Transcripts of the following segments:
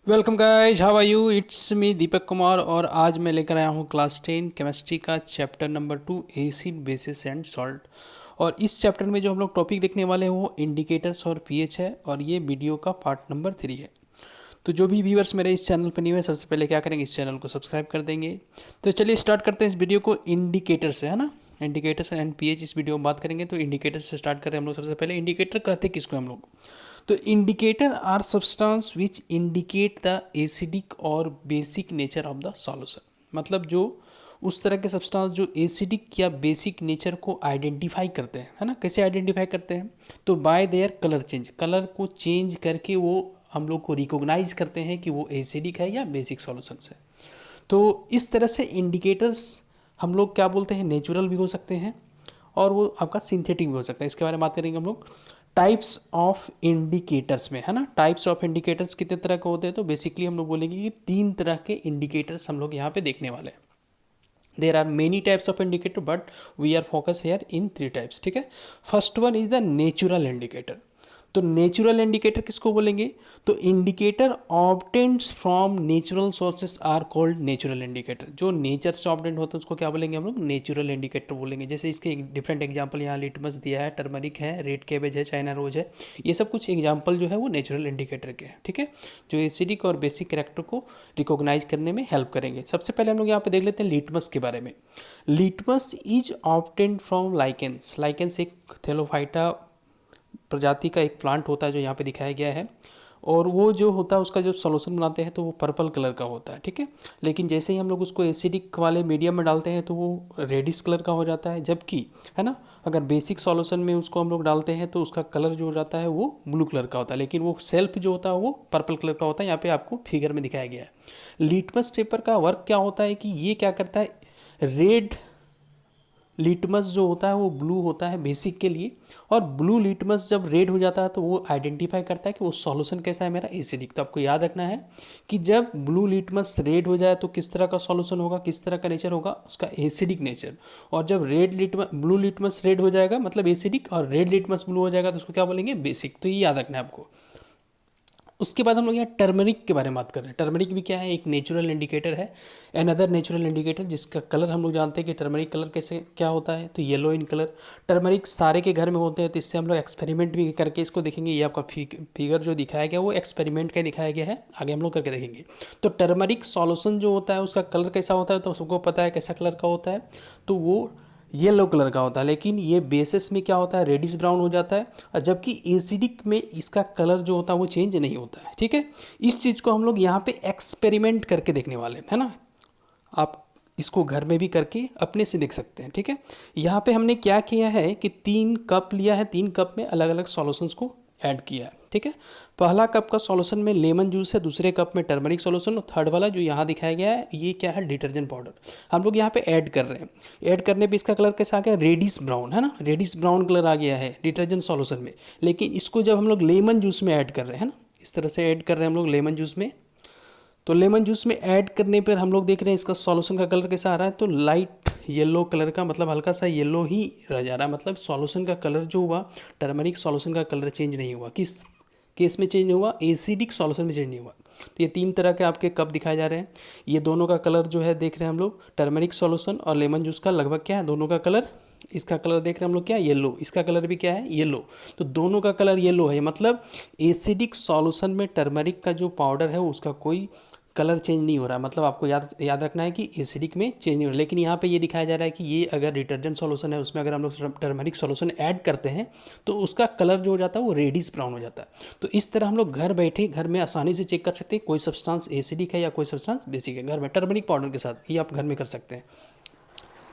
Welcome guys, how are you? It's me Deepak Kumar और आज मैं लेकर आया हूँ क्लास 10 केमिस्ट्री का chapter number 2 acid bases and salt. और इस चैप्टर में जो हम लोग टॉपिक देखने वाले हैं वो इंडिकेटर्स और पीएच है और ये वीडियो का पार्ट नंबर 3 है। तो जो भी व्यूअर्स मेरे इस चैनल पर न्यू है सबसे पहले क्या करेंगे, इस चैनल को सब्सक्राइब कर देंगे। तो चलिए स्टार्ट करते हैं इस वीडियो को इंडिकेटर से, है ना। इंडिकेटर्स एंड पीएच इस वीडियो में बात करेंगे। तो इंडिकेटर से स्टार्ट करें हम लोग। सबसे पहले इंडिकेटर कहते हैं किसको हम लोग? तो indicator are substance which indicate the acidic और basic nature of the solution. मतलब जो उस तरह के सब्सटेंस जो एसिडिक या बेसिक नेचर को आइडेंटिफाई करते हैं, है ना। कैसे आइडेंटिफाई करते हैं? तो bye their colour change, colour को चेंज करके वो हम लोग को रिकॉग्नाइज करते हैं कि वो एसिडिक है या बेसिक सॉल्यूशन है। तो इस तरह से इंडिकेटर्स हम लोग क्या बोलते हैं, नेचुरल भी हो सकते हैं और वो आपका सिंथेटिक भी हो सकता है। इसके बारे में बात करेंगे हम लोग टाइप्स ऑफ इंडिकेटर्स में, है ना। टाइप्स ऑफ इंडिकेटर्स कितने तरह के होते हैं? तो बेसिकली हम लोग बोलेंगे कि 3 तरह के इंडिकेटर्स हम लोग यहाँ पे देखने वाले हैं। There are many types of indicator but we are focus here in 3 types, ठीक है। First one is the natural indicator. तो नेचुरल इंडिकेटर किसको बोलेंगे? तो indicator obtained from natural sources are called natural indicator. जो नेचर से obtained होते हैं उसको क्या बोलेंगे हम लोग? नेचुरल इंडिकेटर बोलेंगे। जैसे इसके डिफरेंट एग्जांपल यहाँ लिटमस दिया है, टर्मरिक है, रेड कैबेज है, चाइना रोज है। ये सब कुछ एग्जांपल जो है वो नेचुरल इंडिकेटर के हैं, ठीक है, जो एसिडिक और बेसिक कैरेक्टर को रिकॉग्नाइज करने में हेल्प करेंगे। सबसे पहले हम लोग यहाँ पे देख लेते हैं लिटमस के बारे में। Litmus is obtained from lichens. Lichens एक थेलोफाइटा प्रजाति का एक प्लांट होता है जो यहाँ पे दिखाया गया है। और वो जो होता है उसका जब सॉल्यूशन बनाते हैं तो वो पर्पल कलर का होता है, ठीक है। लेकिन जैसे ही हम लोग उसको एसिडिक वाले मीडियम में डालते हैं तो वो रेडिश कलर का हो जाता है। जबकि, है ना, अगर बेसिक सॉल्यूशन में उसको हम लोग डालते हैं तो उसका कलर जो हो जाता है वो ब्लू कलर का होता है, लेकिन वो सेल्फ जो होता है वो पर्पल कलर का होता है। यहाँ पे आपको फिगर में दिखाया गया है। लिटमस पेपर का वर्क क्या होता है कि ये क्या करता है, रेड लिटमस जो होता है वो ब्लू होता है बेसिक के लिए, और ब्लू लिटमस जब रेड हो जाता है तो वो आइडेंटिफाई करता है कि वो सॉल्यूशन कैसा है, मेरा एसिडिक। तो आपको याद रखना है कि जब ब्लू लिटमस रेड हो जाए तो किस तरह का सॉल्यूशन होगा, किस तरह का नेचर होगा, उसका एसिडिक नेचर। और जब ब्लू लिटमस रेड हो जाएगा मतलब एसिडिक, और रेड लिटमस ब्लू हो जाएगा तो उसको क्या बोलेंगे, बेसिक। तो ये याद रखना है आपको। उसके बाद हम लोग यहाँ टर्मरिक के बारे में बात कर रहे हैं। टर्मरिक भी क्या है, एक नेचुरल इंडिकेटर है, अनदर नेचुरल इंडिकेटर, जिसका कलर हम लोग जानते हैं कि टर्मरिक कलर कैसे क्या होता है, तो येलो इन कलर। टर्मरिक सारे के घर में होते हैं, तो इससे हम लोग एक्सपेरिमेंट भी करके इसको देखेंगे। ये आपका फिगर जो दिखाया गया वो एक्सपेरिमेंट का दिखाया गया है, आगे हम लोग करके देखेंगे। तो टर्मरिक सॉल्यूशन जो होता है उसका कलर कैसा होता है, तो सबको पता है कैसा कलर का होता है, तो वो येलो कलर का होता है। लेकिन ये बेसिस में क्या होता है, रेडिश ब्राउन हो जाता है, और जबकि एसिडिक में इसका कलर जो होता है वो चेंज नहीं होता है, ठीक है। इस चीज़ को हम लोग यहाँ पे एक्सपेरिमेंट करके देखने वाले हैं, है ना। आप इसको घर में भी करके अपने से देख सकते हैं, ठीक है। यहाँ पे हमने क्या किया है कि 3 कप लिया है, 3 कप में अलग अलग सॉल्यूशंस को ऐड किया है, ठीक है। पहला कप का सॉल्यूशन में लेमन जूस है, दूसरे कप में टर्मरिक सॉल्यूशन, और थर्ड वाला जो यहाँ दिखाया गया है ये क्या है, डिटर्जेंट पाउडर हम लोग यहाँ पे ऐड कर रहे हैं। ऐड करने पे इसका कलर कैसा आ गया, रेडिश ब्राउन, है ना, रेडिश ब्राउन कलर आ गया है डिटर्जेंट सॉल्यूशन में। लेकिन इसको जब हम लोग लेमन जूस में ऐड कर रहे हैं ना, इस तरह से ऐड कर रहे हैं हम लोग लेमन जूस में, तो लेमन जूस में ऐड करने पर हम लोग देख रहे हैं इसका सॉल्यूशन का कलर कैसा आ रहा है, तो लाइट येलो कलर का, मतलब हल्का सा येलो ही रह जा रहा है। मतलब सॉल्यूशन का कलर जो हुआ, टर्मरिक सॉल्यूशन का कलर चेंज नहीं हुआ। किस केस में चेंज हुआ, एसिडिक सॉल्यूशन में चेंज नहीं हुआ। तो ये 3 तरह के आपके कप दिखाए जा रहे हैं। ये दोनों का कलर जो है देख रहे हैं हम लोग, टर्मरिक सॉल्यूशन और लेमन जूस का लगभग क्या है, दोनों का कलर, इसका कलर देख रहे हैं हम लोग क्या, येलो, इसका कलर भी क्या है, येलो। तो दोनों का कलर येलो है, मतलब एसिडिक सॉल्यूशन में टर्मरिक का जो पाउडर है उसका कोई कलर चेंज नहीं हो रहा है। मतलब आपको याद रखना है कि एसिडिक में चेंज नहीं हो रहा है। लेकिन यहाँ पे ये दिखाया जा रहा है कि ये अगर डिटर्जेंट सॉल्यूशन है उसमें अगर हम लोग टर्मरिक सॉल्यूशन ऐड करते हैं तो उसका कलर जो हो जाता है वो रेडिश ब्राउन हो जाता है। तो इस तरह हम लोग घर बैठे घर में आसानी से चेक कर सकते हैं कोई सब्सटेंस एसिडिक है या कोई सब्सटेंस बेसिक है, घर में टर्मरिक पाउडर के साथ ये आप घर में कर सकते हैं।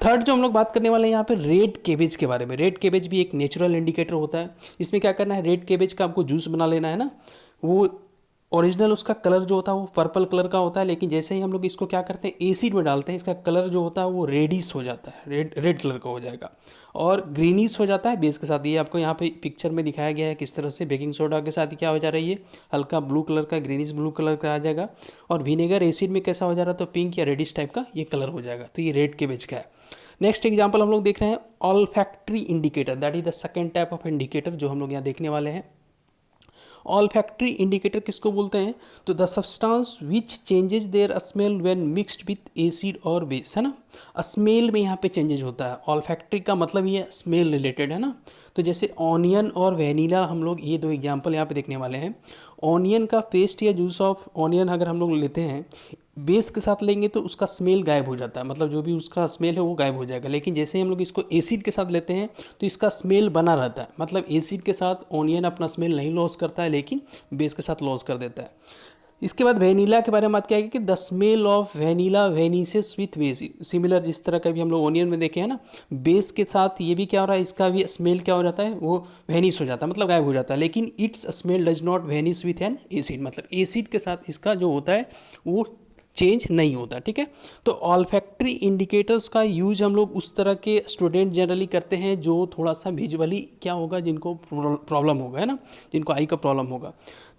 थर्ड जो हम लोग बात करने वाले हैं यहाँ पे रेड केबेज के बारे में। रेड केबेज भी एक नेचुरल इंडिकेटर होता है। इसमें क्या करना है, रेड केबेज का आपको जूस बना लेना है ना। वो ओरिजिनल उसका कलर जो होता है वो पर्पल कलर का होता है, लेकिन जैसे ही हम लोग इसको क्या करते हैं, एसिड में डालते हैं, इसका कलर जो होता है वो रेडिश हो जाता है, रेड रेड कलर का हो जाएगा और ग्रीनिश हो जाता है बेस के साथ। ये आपको यहाँ पे पिक्चर में दिखाया गया है किस तरह से बेकिंग सोडा के साथ क्या हो जा रही है, हल्का ब्लू कलर का, ग्रीनिश ब्लू कलर का आ जाएगा। और विनेगर एसिड में कैसा हो जा रहा है, तो पिंक या रेडिश टाइप का ये कलर हो जाएगा। तो ये रेड केबेज का है। नेक्स्ट एग्जाम्पल हम लोग देख रहे हैं all factory indicator, that is the second type of indicator जो हम लोग यहाँ देखने वाले हैं। ऑल फैक्ट्री इंडिकेटर किसको बोलते हैं? तो the substance which changes their smell when mixed with acid और बेस, है ना। स्मेल में यहाँ पे चेंजेस होता है। ऑल फैक्ट्री का मतलब ये स्मेल रिलेटेड है ना। तो जैसे ऑनियन और वेनिला हम लोग ये दो एग्जाम्पल यहाँ पे देखने वाले हैं। ऑनियन का पेस्ट या जूस ऑफ ऑनियन अगर हम लोग लेते हैं, बेस के साथ लेंगे तो उसका स्मेल गायब हो जाता है, मतलब जो भी उसका स्मेल है वो गायब हो जाएगा। लेकिन जैसे हम लोग इसको एसिड के साथ लेते हैं तो इसका स्मेल बना रहता है, मतलब एसिड के साथ ऑनियन अपना स्मेल नहीं लॉस करता है लेकिन बेस के साथ लॉस कर देता है। इसके बाद वेनिला के बारे में बात किया गया कि the smell of vanilla vanishes with base, similar जिस तरह का भी हम लोग ओनियन में देखे हैं ना, बेस के साथ ये भी क्या हो रहा है, इसका भी स्मेल क्या हो जाता है, वो वेनिस हो जाता है, मतलब गायब हो जाता है। लेकिन it's smell does not Venice with an acid, मतलब एसिड के साथ इसका जो होता है वो चेंज नहीं होता। ठीक है, तो ऑल्फैक्टरी इंडिकेटर्स का यूज हम लोग उस तरह के स्टूडेंट जनरली करते हैं जो थोड़ा सा विजुअली क्या होगा, जिनको प्रॉब्लम होगा, है ना, जिनको आई का प्रॉब्लम होगा।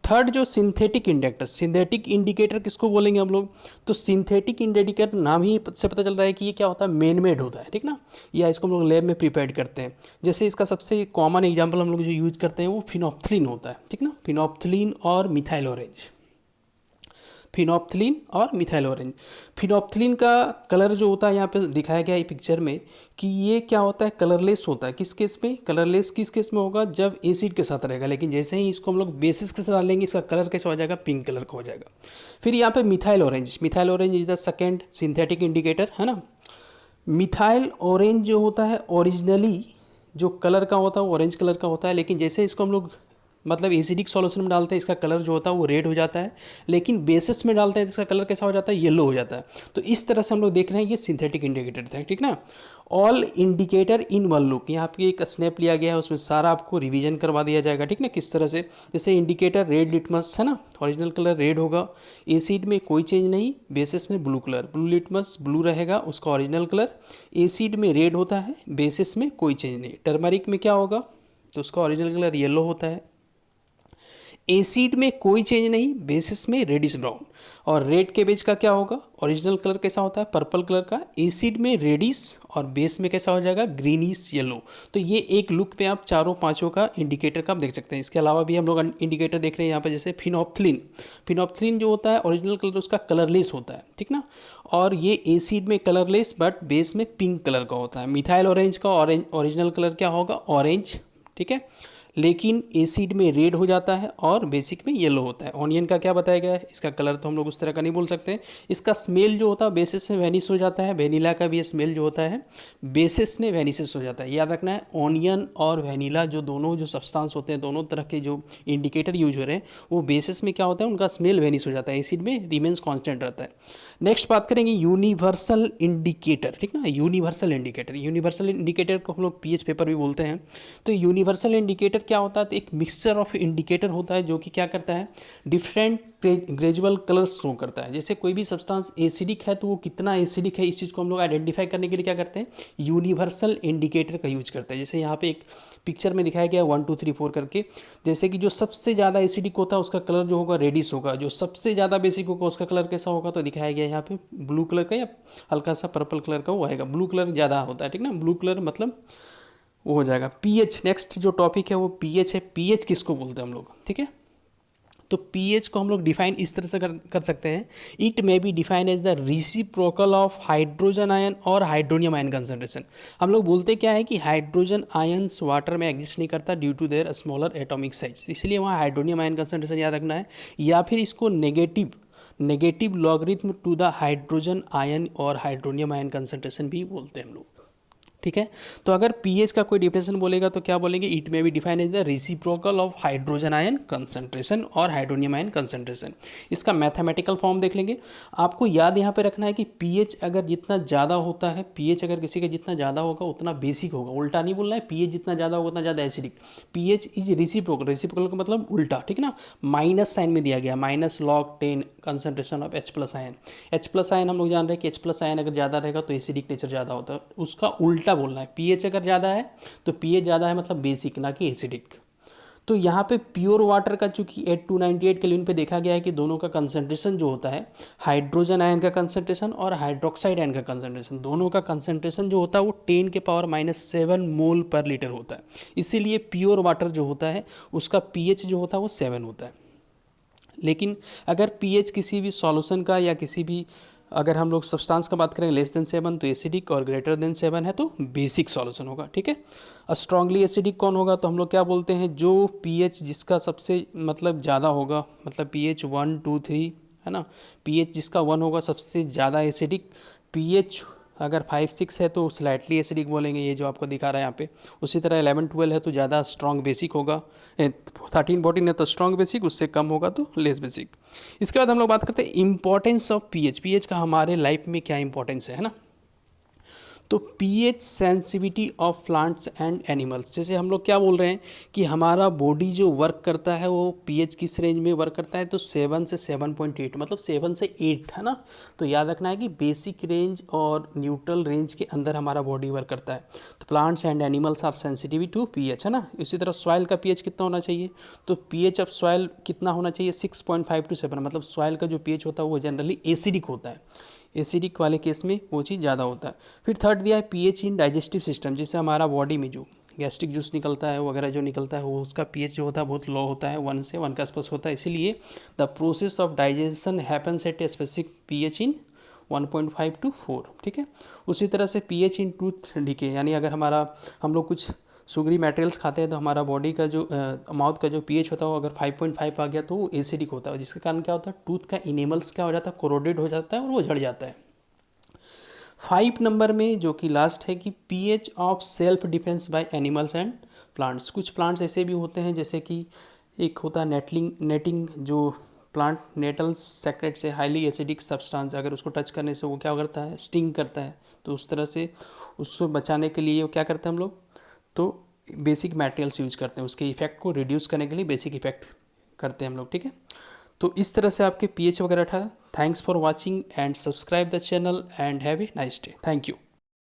थर्ड जो सिंथेटिक इंडिकेटर, सिंथेटिक इंडिकेटर किसको बोलेंगे हम लोग? तो सिंथेटिक इंडिकेटर नाम ही से पता चल रहा है कि ये क्या होता है, मैन मेड होता है, ठीक ना, या इसको हम लोग लैब में प्रिपेयर करते हैं। जैसे इसका सबसे कॉमन एग्जांपल हम लोग जो यूज करते हैं वो फिनोप्थलीन होता है, ठीक ना, फिनोप्थलीन और मिथाइल ऑरेंज, फिनोप्थलीन और मिथाइल ऑरेंज। फिनोप्थलीन का कलर जो होता है यहाँ पे दिखाया गया है पिक्चर में कि ये क्या होता है, कलरलेस होता है। किस केस में कलरलेस, किस केस में होगा, जब एसिड के साथ रहेगा। लेकिन जैसे ही इसको हम लोग बेसिस के साथ डालेंगे इसका कलर कैसा हो जाएगा, पिंक कलर का हो जाएगा। फिर यहाँ पे methyl orange, methyl orange is the second synthetic indicator, है ना। मिथाइल ऑरेंज जो होता है ओरिजिनली जो कलर का होता है वो ऑरेंज कलर का होता है, लेकिन जैसे इसको हम लोग मतलब एसिडिक सॉल्यूशन में डालते हैं इसका कलर जो होता है वो रेड हो जाता है, लेकिन बेसिस में डालते हैं तो इसका कलर कैसा हो जाता है, येलो हो जाता है। तो इस तरह से हम लोग देख रहे हैं ये सिंथेटिक इंडिकेटर था, ठीक ना। All indicator in one look, यहाँ पे एक स्नैप लिया गया है, उसमें सारा आपको रिवीजन करवा दिया जाएगा, ठीक ना, किस तरह से। जैसे इंडिकेटर रेड लिटमस है ना, ओरिजिनल कलर रेड होगा, एसिड में कोई चेंज नहीं, बेसिस में blue colour, blue litmus blue रहेगा उसका ओरिजिनल कलर, एसिड में रेड होता है, बेसिस में कोई चेंज नहीं। टर्मरिक में क्या होगा, तो उसका ओरिजिनल कलर येलो होता है, एसिड में कोई चेंज नहीं, बेसिस में रेडिश ब्राउन। और रेड केबेज का क्या होगा, ओरिजिनल कलर कैसा होता है, पर्पल कलर का, एसिड में रेडिश और बेस में कैसा हो जाएगा, ग्रीनिश येलो। तो ये एक लुक पे आप चारों पांचों का इंडिकेटर का आप देख सकते हैं। इसके अलावा भी हम लोग इंडिकेटर देख रहे हैं यहाँ पे, जैसे फिनोप्थलीन, फिनोप्थलीन जो होता है ओरिजिनल कलर उसका कलरलेस होता है, ठीक ना, और ये एसिड में कलरलेस बट बेस में पिंक कलर का होता है। मिथाइल ऑरेंज का ओरिजिनल कलर क्या होगा, ऑरेंज, ठीक है, लेकिन एसिड में रेड हो जाता है और बेसिक में येलो होता है। ऑनियन का क्या बताया गया है, इसका कलर तो हम लोग उस तरह का नहीं बोल सकते। इसका स्मेल जो होता है बेसिस में वेनिस हो जाता है, वेनिला का भी स्मेल जो होता है बेसिस में वेनिसिस हो जाता है। याद रखना है, ऑनियन और वेनिला जो दोनों जो सब्सटेंस होते हैं, दोनों तरह के जो इंडिकेटर यूज हो रहे हैं वो बेसिस में क्या होता है, उनका स्मेल वेनिस हो जाता है, एसिड में रिमेन्स कॉन्स्टेंट रहता है। नेक्स्ट बात करेंगे यूनिवर्सल इंडिकेटर, ठीक ना, यूनिवर्सल इंडिकेटर, यूनिवर्सल इंडिकेटर को हम लोग पीएच पेपर भी बोलते हैं। तो यूनिवर्सल इंडिकेटर क्या होता है, तो एक मिक्सचर ऑफ इंडिकेटर होता है जो कि क्या करता है, डिफरेंट ग्रेजुअल कलर्स शो करता है। जैसे कोई भी सब्सटेंस एसिडिक है तो वो कितना एसिडिक है, इस चीज़ को हम लोग आइडेंटिफाई करने के लिए क्या करते हैं, यूनिवर्सल इंडिकेटर का यूज करते हैं। जैसे यहाँ पे एक पिक्चर में दिखाया गया 1 2 3 4 करके, जैसे कि जो सबसे ज़्यादा एसिडिक होता है उसका कलर जो होगा रेडिश होगा, जो सबसे ज़्यादा बेसिक होगा उसका कलर कैसा होगा, तो दिखाया गया यहाँ पे ब्लू कलर का या हल्का सा पर्पल कलर का वो आएगा, ब्लू कलर ज़्यादा होता है, ठीक ना, ब्लू कलर मतलब वो हो जाएगा। पीएच, नेक्स्ट जो टॉपिक है वो पीएच है। पीएच किसको बोलते हैं हम लोग, ठीक है, तो पीएच को हम लोग डिफाइन इस तरह से कर सकते हैं, it may be define as the reciprocal of hydrogen ion और हाइड्रोनियम आयन कंसंट्रेशन। हम लोग बोलते क्या है कि हाइड्रोजन आयन्स वाटर में एग्जिस्ट नहीं करता due to their smaller atomic size, इसलिए वहाँ हाइड्रोनियम आयन कंसंट्रेशन याद रखना है। या फिर इसको negative logarithm to the hydrogen ion और हाइड्रोनियम आयन कंसंट्रेशन भी बोलते हैं हम लोग, ठीक है। तो अगर पीएच का कोई डिफिनेशन बोलेगा तो क्या बोलेंगे, it may be define as the reciprocal of hydrogen ion concentration और हाइड्रोनियम आयन कंसंट्रेशन। इसका मैथमेटिकल फॉर्म देख लेंगे। आपको याद यहाँ पे रखना है कि पीएच अगर जितना ज़्यादा होता है, पीएच अगर किसी का जितना ज़्यादा होगा उतना बेसिक होगा, उल्टा नहीं बोलना है, पीएच जितना ज़्यादा होगा उतना ज़्यादा acidic. PH is reciprocal, reciprocal का मतलब उल्टा, ठीक ना, माइनस साइन में दिया गया, -log10 concentration of H+ ion. H+ ion हम लोग जान रहे हैं कि H+ आयन अगर ज़्यादा रहेगा तो एसिडिक नेचर ज़्यादा होता है, उसका उल्टा बोलना है। पीएच अगर ज़्यादा है तो पीएच ज़्यादा है मतलब बेसिक, ना कि एसिडिक। तो यहाँ पे प्योर वाटर का चूँकि 8298 केल्विन पे देखा गया है कि दोनों का कंसंट्रेशन जो होता है, हाइड्रोजन आयन का कंसंट्रेशन और हाइड्रोक्साइड आयन का कंसंट्रेशन, दोनों का कंसंट्रेशन जो होता है वो 10⁻⁻7 मोल पर लीटर होता है। इसीलिए प्योर वाटर जो होता है उसका pH जो होता है वो 7 होता है। लेकिन अगर pH किसी भी सॉल्यूशन का या किसी भी, अगर हम लोग सब्सटेंस का बात करें लेस देन 7 तो एसिडिक, और ग्रेटर देन 7 है तो बेसिक सॉल्यूशन होगा, ठीक है। स्ट्रांगली एसिडिक कौन होगा, तो हम लोग क्या बोलते हैं, जो pH जिसका सबसे मतलब ज़्यादा होगा, मतलब pH 1 2 3 है ना, pH जिसका 1 होगा सबसे ज़्यादा एसिडिक, pH अगर 5 6 है तो स्लाइटली एसिडिक बोलेंगे, ये जो आपको दिखा रहा है यहाँ पे। उसी तरह 11 12 है तो ज़्यादा स्ट्रॉन्ग बेसिक होगा, 13 14 है तो स्ट्रॉन्ग बेसिक, उससे कम होगा तो लेस बेसिक। इसके बाद हम लोग बात करते हैं इंपॉर्टेंस ऑफ पीएच। पीएच का हमारे लाइफ में क्या इंपॉर्टेंस है ना। तो pH sensitivity of plants and animals, जैसे हम लोग क्या बोल रहे हैं कि हमारा बॉडी जो वर्क करता है वो पीएच किस रेंज में वर्क करता है, तो 7 से 7.8, मतलब 7 से 8 है ना। तो याद रखना है कि बेसिक रेंज और न्यूट्रल रेंज के अंदर हमारा बॉडी वर्क करता है। तो plants and animals are sensitive to pH, है ना। इसी तरह सॉइल का पीएच कितना होना चाहिए, तो पीएच ऑफ सॉइल कितना होना चाहिए, 6.5 to 7, मतलब सॉइल का जो पीएच होता है वो जनरली एसिडिक होता है। एसिडिक वाले केस में वो चीज़ ज़्यादा होता है। फिर थर्ड दिया है पीएच इन डाइजेस्टिव सिस्टम, जिससे हमारा बॉडी में जो गैस्ट्रिक जूस निकलता है वगैरह जो निकलता है वो उसका पीएच जो होता है बहुत लो होता है, 1 से 1 के आसपास होता है। इसीलिए the process of digestion happens at a specific pH in 1.5 to 4, ठीक है। उसी तरह से पीएच इन टूथ डीके, यानी अगर हमारा हम लोग कुछ सुगरी मटेरियल्स खाते हैं तो हमारा बॉडी का जो माउथ का जो पीएच होता है वो अगर 5.5 आ गया तो वो एसिडिक होता है, जिसके कारण क्या होता है, टूथ का इनेमल्स क्या हो जाता है, कोरोडेड हो जाता है और वो झड़ जाता है। 5 नंबर में जो कि लास्ट है कि pH of self defence by animals and plants. कुछ प्लांट्स ऐसे भी होते हैं जैसे कि एक होता है नेटिंग, जो प्लांट नेटल्स सेक्रेट से हाईली एसिडिक सब्सटेंस, अगर उसको टच करने से वो क्या करता है, स्टिंग करता है। तो उस तरह से उसको बचाने के लिए क्या करते हैं हम लोग, तो बेसिक मटेरियल्स यूज करते हैं, उसके इफेक्ट को रिड्यूस करने के लिए बेसिक इफेक्ट करते हैं हम लोग, ठीक है। तो इस तरह से आपके पीएच वगैरह था। Thanks for watching and subscribe the channel and have a nice day. Thank you.